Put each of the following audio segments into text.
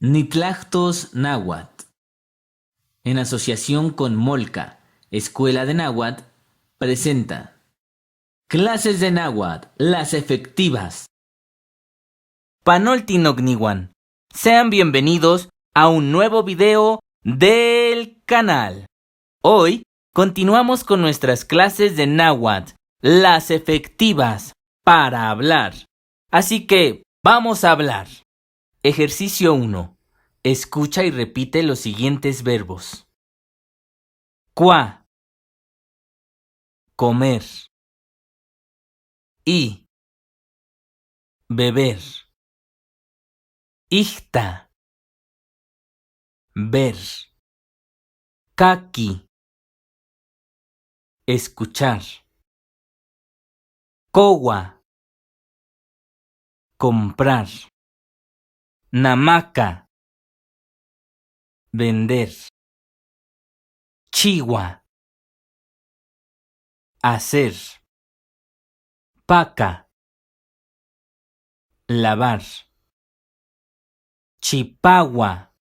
Nitlajtos Náhuatl, en asociación con Molca, Escuela de Náhuatl, presenta Clases de Náhuatl, las efectivas. Panoltinogniwan. Sean bienvenidos a un nuevo video del canal. Hoy continuamos con nuestras clases de náhuatl, las efectivas para hablar. Así que vamos a hablar. Ejercicio 1. Escucha y repite los siguientes verbos. Cua, comer. Y, beber. Ixta, ver. Kaki, escuchar. Kowa, comprar. Namaka, vender. Chiwa, hacer. Paca, lavar. Chipagua,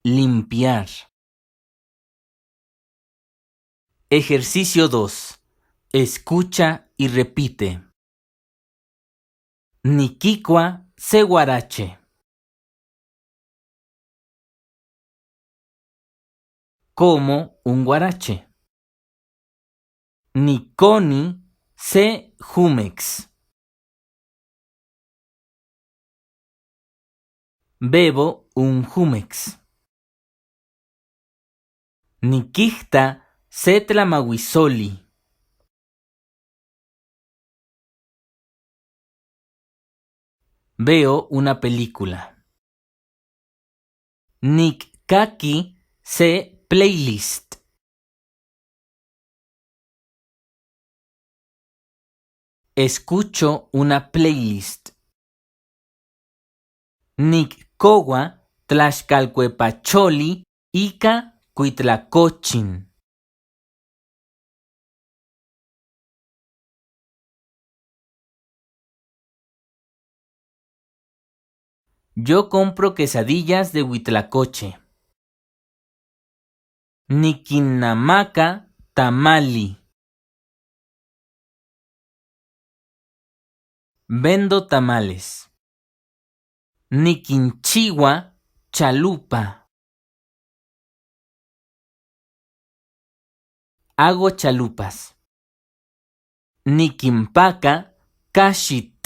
limpiar. Ejercicio 2. Escucha y repite. Niquiqua se guarache. Como un guarache. Niconi se jumex. Bebo un jumex. Niquijta se tlamahuizoli. Veo una película. Nikkaki se playlist. Escucho una playlist. Nikkowa tlaxcalcuepacholi ika cuitlacochin. Yo compro quesadillas de huitlacoche. Niquinnamaca tamali. Vendo tamales. Niquinchiwa chalupa. Hago chalupas. Niquimpaca kashit.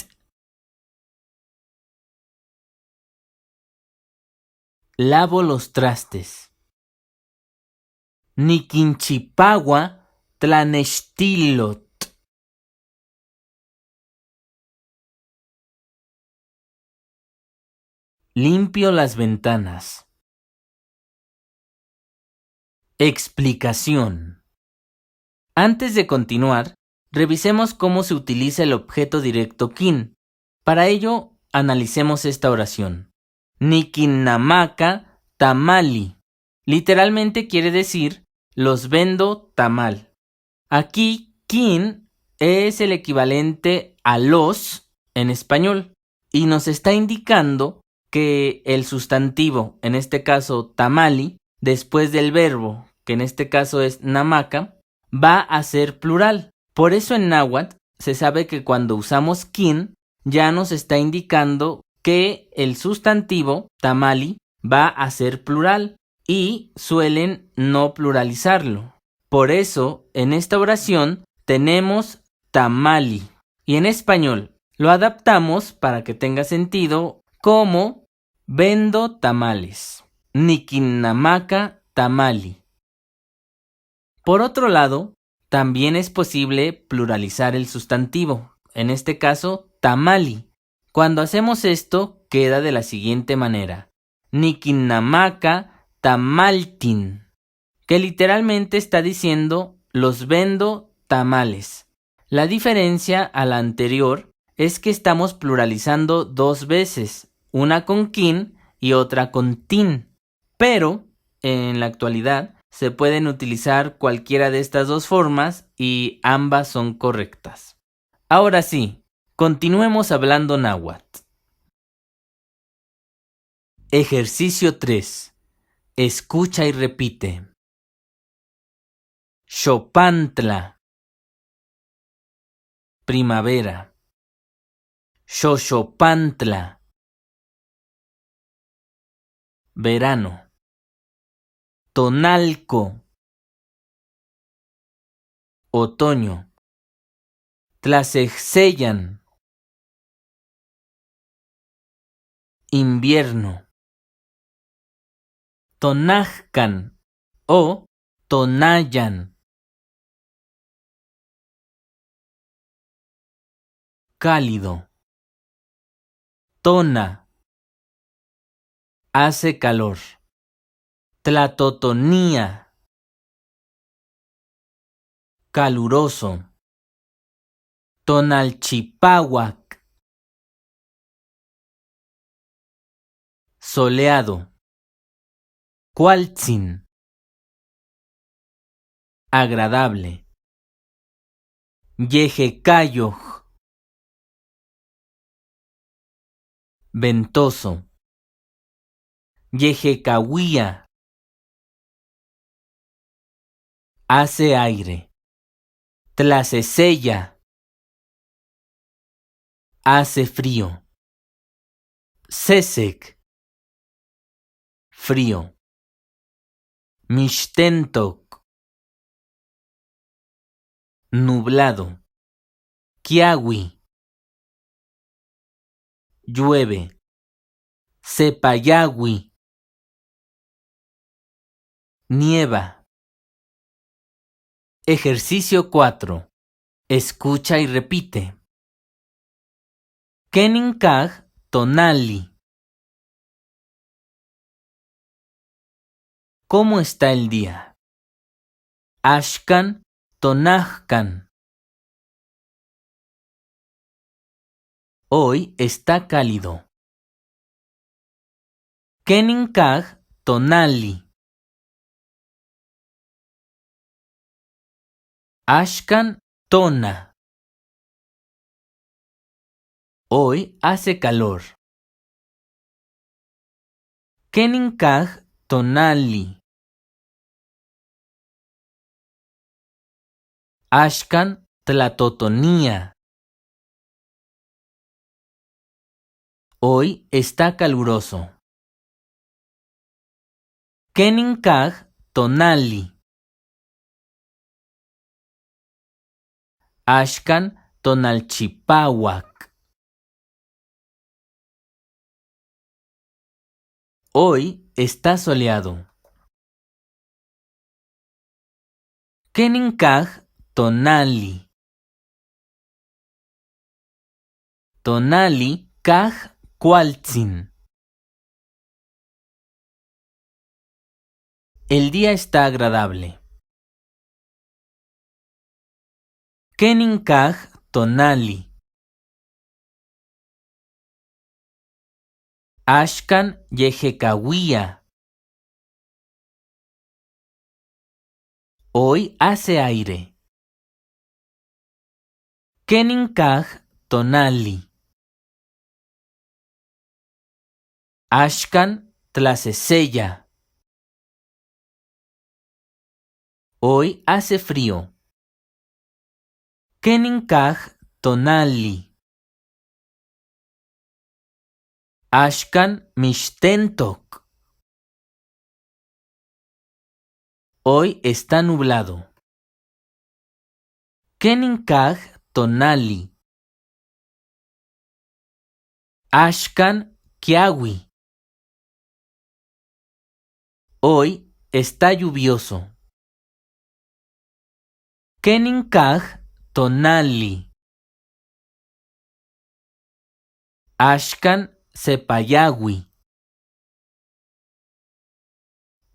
Lavo los trastes. Niquinchipagua tlanextilot. Limpio las ventanas. Explicación. Antes de continuar, revisemos cómo se utiliza el objeto directo kin. Para ello, analicemos esta oración. Niquinnamaca tamali. Literalmente quiere decir los vendo tamal. Aquí, kin es el equivalente a los en español y nos está indicando que el sustantivo, en este caso tamali, después del verbo, que en este caso es namaca, va a ser plural. Por eso en náhuatl se sabe que cuando usamos kin ya nos está indicando que el sustantivo tamali va a ser plural y suelen no pluralizarlo. Por eso en esta oración tenemos tamali y en español lo adaptamos para que tenga sentido como vendo tamales. Niquinnamaca tamali. Por otro lado, también es posible pluralizar el sustantivo, en este caso tamali. Cuando hacemos esto, queda de la siguiente manera. Niquinnamaca tamaltin, que literalmente está diciendo los vendo tamales. La diferencia a la anterior es que estamos pluralizando dos veces, una con kin y otra con tin. Pero, en la actualidad, se pueden utilizar cualquiera de estas dos formas y ambas son correctas. Ahora sí, continuemos hablando náhuatl. Ejercicio 3. Escucha y repite. Xopantla. Primavera. Xoxopantla. Verano. Tonalco. Otoño. Tlasejseyan. Invierno. Tonajcan o Tonayan. Cálido. Tona. Hace calor. Tlatotonía. Caluroso. Tonalchipahuac. Soleado. Cualtzin. Agradable. Yejecayoj. Ventoso. Yejecahuía. Hace aire. Tlasesella. Hace frío. Sesek. Frío. Mixtentoc. Nublado. Kiawi. Llueve. Sepayawi. Nieva. Ejercicio 4. Escucha y repite. Keninkaj tonali. ¿Cómo está el día? Ashkan tonajkan. Hoy está cálido. Keninkaj tonali. Ashkan tona. Hoy hace calor. Keninkaj tonali. Ashkan tlatotonía. Hoy está caluroso. Keninkaj tonali. Ashkan tonalchipahuac. Hoy está soleado. Keninkaj tonali. Tonali kaj cualtzin. El día está agradable. Keninkaj tonali. Ashkan yejecawía. Hoy hace aire. Keninkaj tonali. Ashkan tlasesella. Hoy hace frío. Keninkaj tonali. Ashkan mixtentoc. Hoy está nublado. Keninkaj tonali. Ashkan kiawi. Hoy está lluvioso. Keninkaj tonali. Ashkan sepayawi.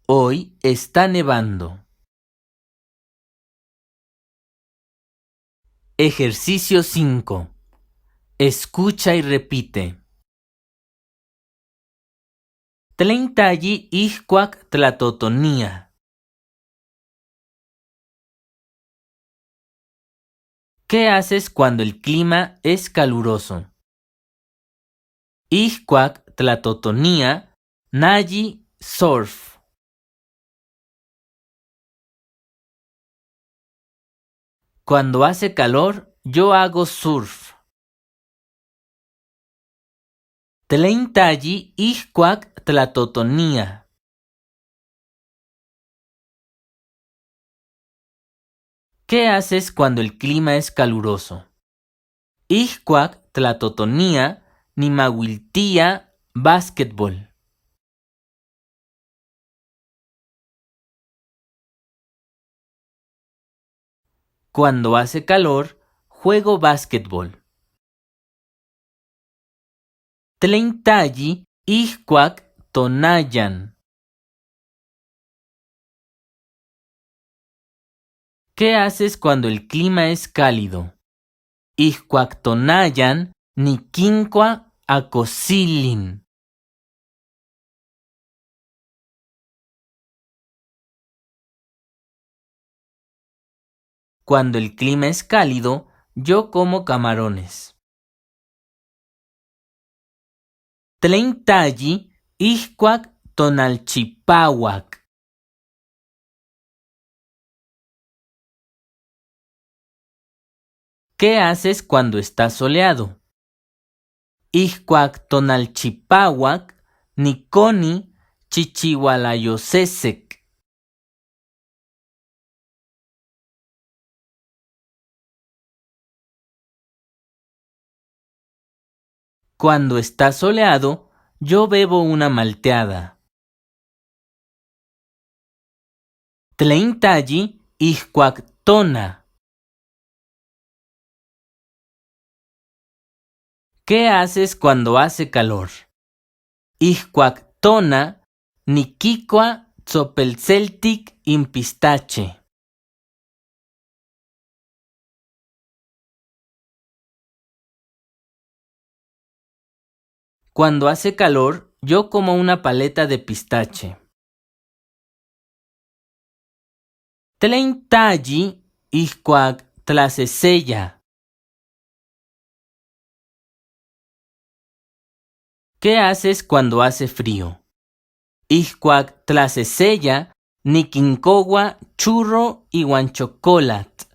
Hoy está nevando. Ejercicio 5. Escucha y repite. Tleintayí ixcuac tlatotonía. ¿Qué haces cuando el clima es caluroso? Ixcuac tlatotonía Nayi surf. Cuando hace calor, yo hago surf. Tleintayyi ihkuak tlatotonia. ¿Qué haces cuando el clima es caluroso? Ihkuak tlatotonia nimawiltia básquetbol. Cuando hace calor, juego básquetbol. Tleintayyi ihkuak tonayan. ¿Qué haces cuando el clima es cálido? Ihkuak tonayan nikinkua akosilin. Cuando el clima es cálido, yo como camarones. Tleintayyi ihkuak tonalchipauak. ¿Qué haces cuando está soleado? Ihkuak tonalchipauak nikoni chichihualayosesek. Cuando está soleado, yo bebo una malteada. Tleintayyi ihkuak tona. ¿Qué haces cuando hace calor? Ihkuak tona nikikua tzopelceltic impistache. Cuando hace calor, yo como una paleta de pistache. Tleintayyi ihkuak tlaseseya. ¿Qué haces cuando hace frío? Ihkuak tlaseseya nikinkowa churro iwan chocolat.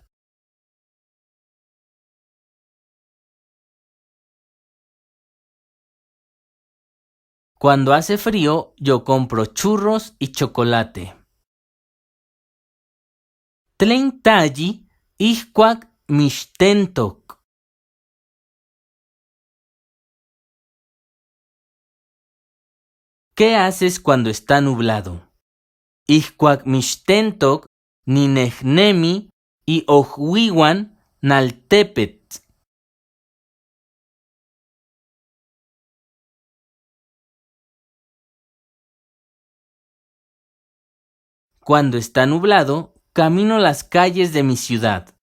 Cuando hace frío, yo compro churros y chocolate. Tleintayyi ihkuak mixtentok. ¿Qué haces cuando está nublado? Ihkuak mixtentok ninehnemi y ojuiwan naltepet. Cuando está nublado, camino las calles de mi ciudad.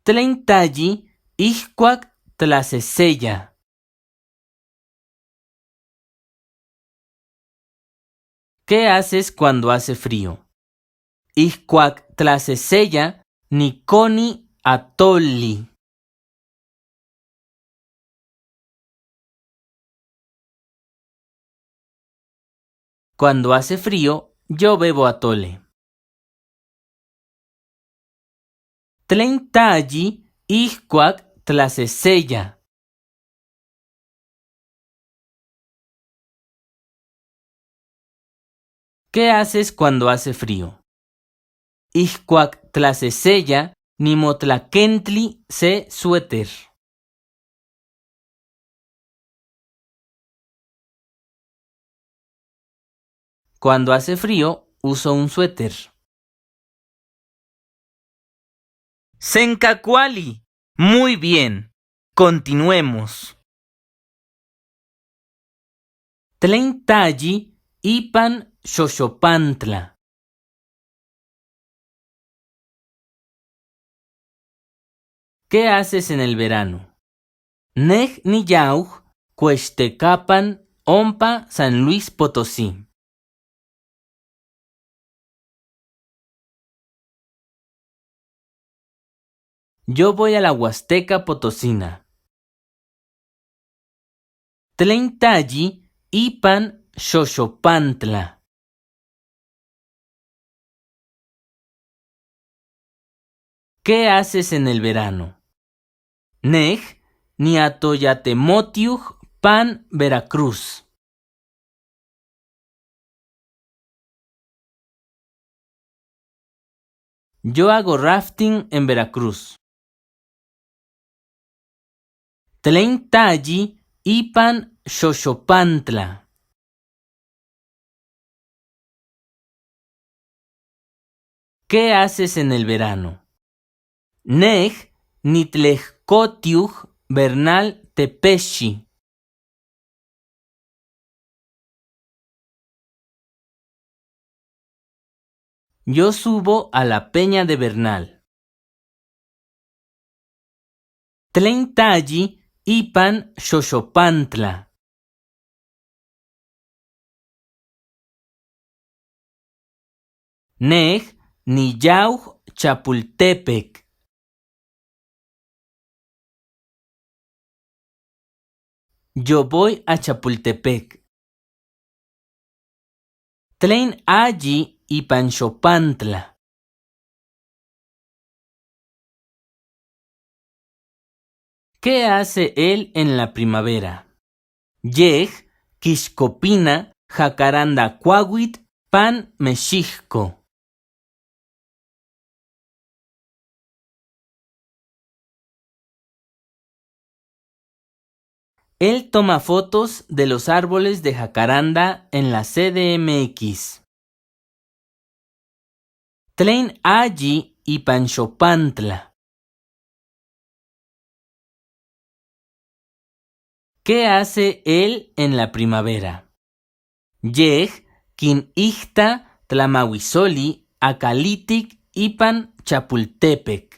Tleintayyi ihkuak tlaseseya. ¿Qué haces cuando hace frío? Ihkuak tlaseseya nikoni atolli. Cuando hace frío, yo bebo atole. Tleintayyi ihkuak tlaseseya. ¿Qué haces cuando hace frío? Ihkuak tlaseseya nimotlakentli se suéter. Cuando hace frío, uso un suéter. Senkakuali. Muy bien. Continuemos. Tleintayyi ipan xoxopantla. ¿Qué haces en el verano? Neh niyauj cuextecapan ompa San Luis Potosí. Yo voy a la Huasteca Potosina. Tleintayyi ipan Xoxopantla. ¿Qué haces en el verano? Nej niatoyatemotiuj pan Veracruz. Yo hago rafting en Veracruz. Tleintayyi ipan Xoxopantla. ¿Qué haces en el verano? Nej nitlejcotiuj Bernal Tepeshi. Yo subo a la peña de Bernal. Tleintayyi ipan Xoxopantla. Nej niyauj Chapultepec. Yo voy a Chapultepec. Tlein-ayyi ipan Xopantla. ¿Qué hace él en la primavera? Yej Quixcopina Jacaranda Cuauit pan Mexicco. Él toma fotos de los árboles de jacaranda en la CDMX. Tlein-ayyi ipan Xopantla. ¿Qué hace él en la primavera? Yej quinihta Tlamahuizoli acalitic ipan Chapultepec.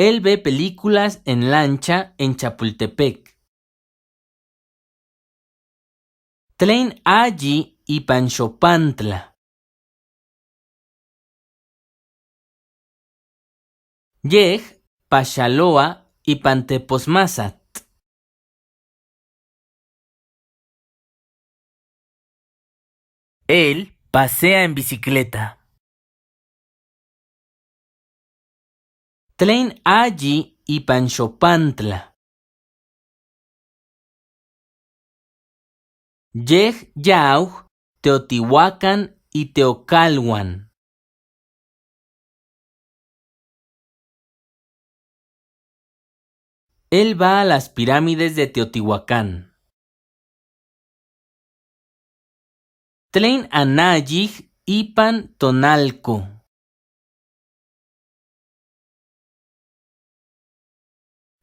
Él ve películas en lancha en Chapultepec. Tlein-ayyi ipan Xopantla. Yej Paxaloa ipan Teposmazat. Él pasea en bicicleta. Tlein-ayyi ipan Xopantla. Yej yauj Teotihuacán y Teocalhuan. Él va a las pirámides de Teotihuacán. Tlein-anayij ipan Tonalco.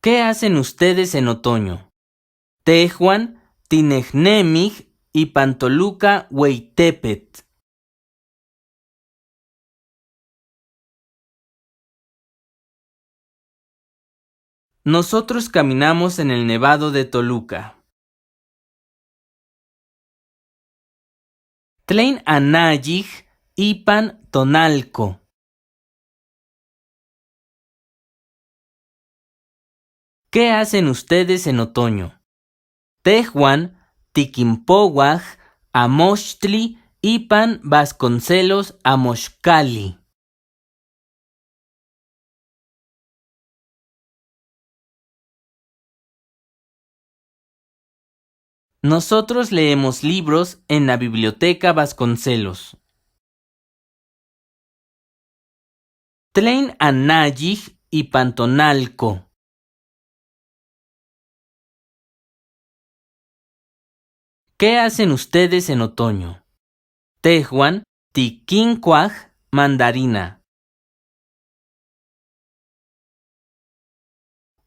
¿Qué hacen ustedes en otoño? Tehuan tinejnemij ipan Toluca Hueytepet. Nosotros caminamos en el Nevado de Toluca. Tlein-anayij ipan Tonalco. ¿Qué hacen ustedes en otoño? Tehuan tiquimpouaj Amochtli ipan Vasconcelos Amoxcali. Nosotros leemos libros en la Biblioteca Vasconcelos. Tlein-anayij ipan Tonalco. ¿Qué hacen ustedes en otoño? Tehuan tiquincuaj mandarina.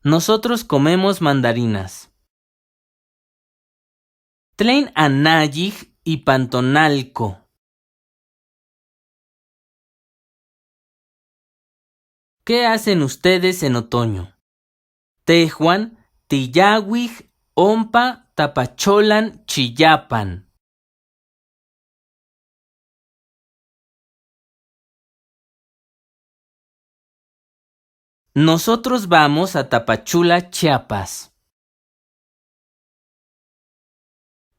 Nosotros comemos mandarinas. Tlein-anayij ipan Tonalco. ¿Qué hacen ustedes en otoño? Tehuan tiyauij ompa tapacholan Chillapan. Nosotros vamos a Tapachula, Chiapas.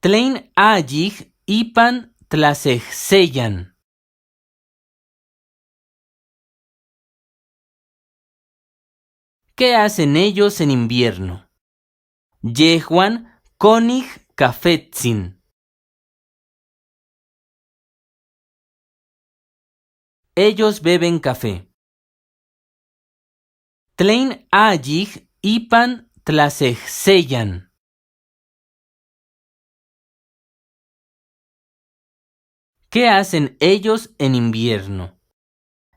Tlein ayij ipan tlasejseyan. ¿Qué hacen ellos en invierno? Yehuan konig kafetzin. Ellos beben café. Tlein ayij ipan tlasejseyan. ¿Qué hacen ellos en invierno?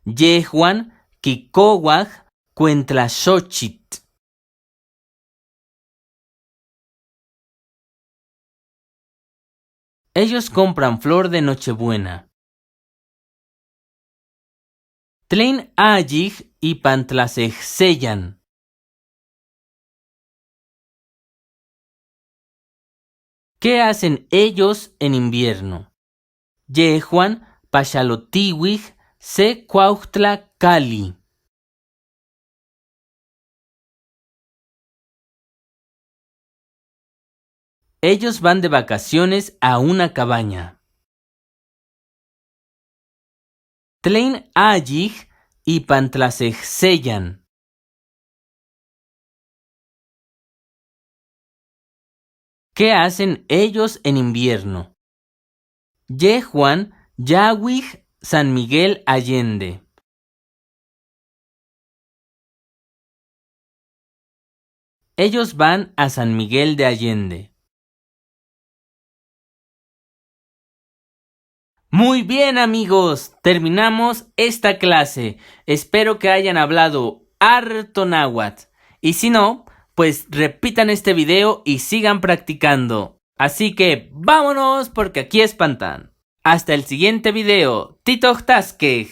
Yehuan kikowaj cuentlaxochit. Ellos compran flor de Nochebuena. Tlein ayij ipan tlasejseyan. ¿Qué hacen ellos en invierno? Yehuan paxalotiwij se cuautla cali. Ellos van de vacaciones a una cabaña. Tlein ayij ipan tlasejseyan. ¿Qué hacen ellos en invierno? Yehuan yawij San Miguel Allende. Ellos van a San Miguel de Allende. Muy bien, amigos, terminamos esta clase. Espero que hayan hablado harto náhuatl. Y si no, pues repitan este video y sigan practicando. Así que vámonos porque aquí espantan. Hasta el siguiente video. Titochtaskej.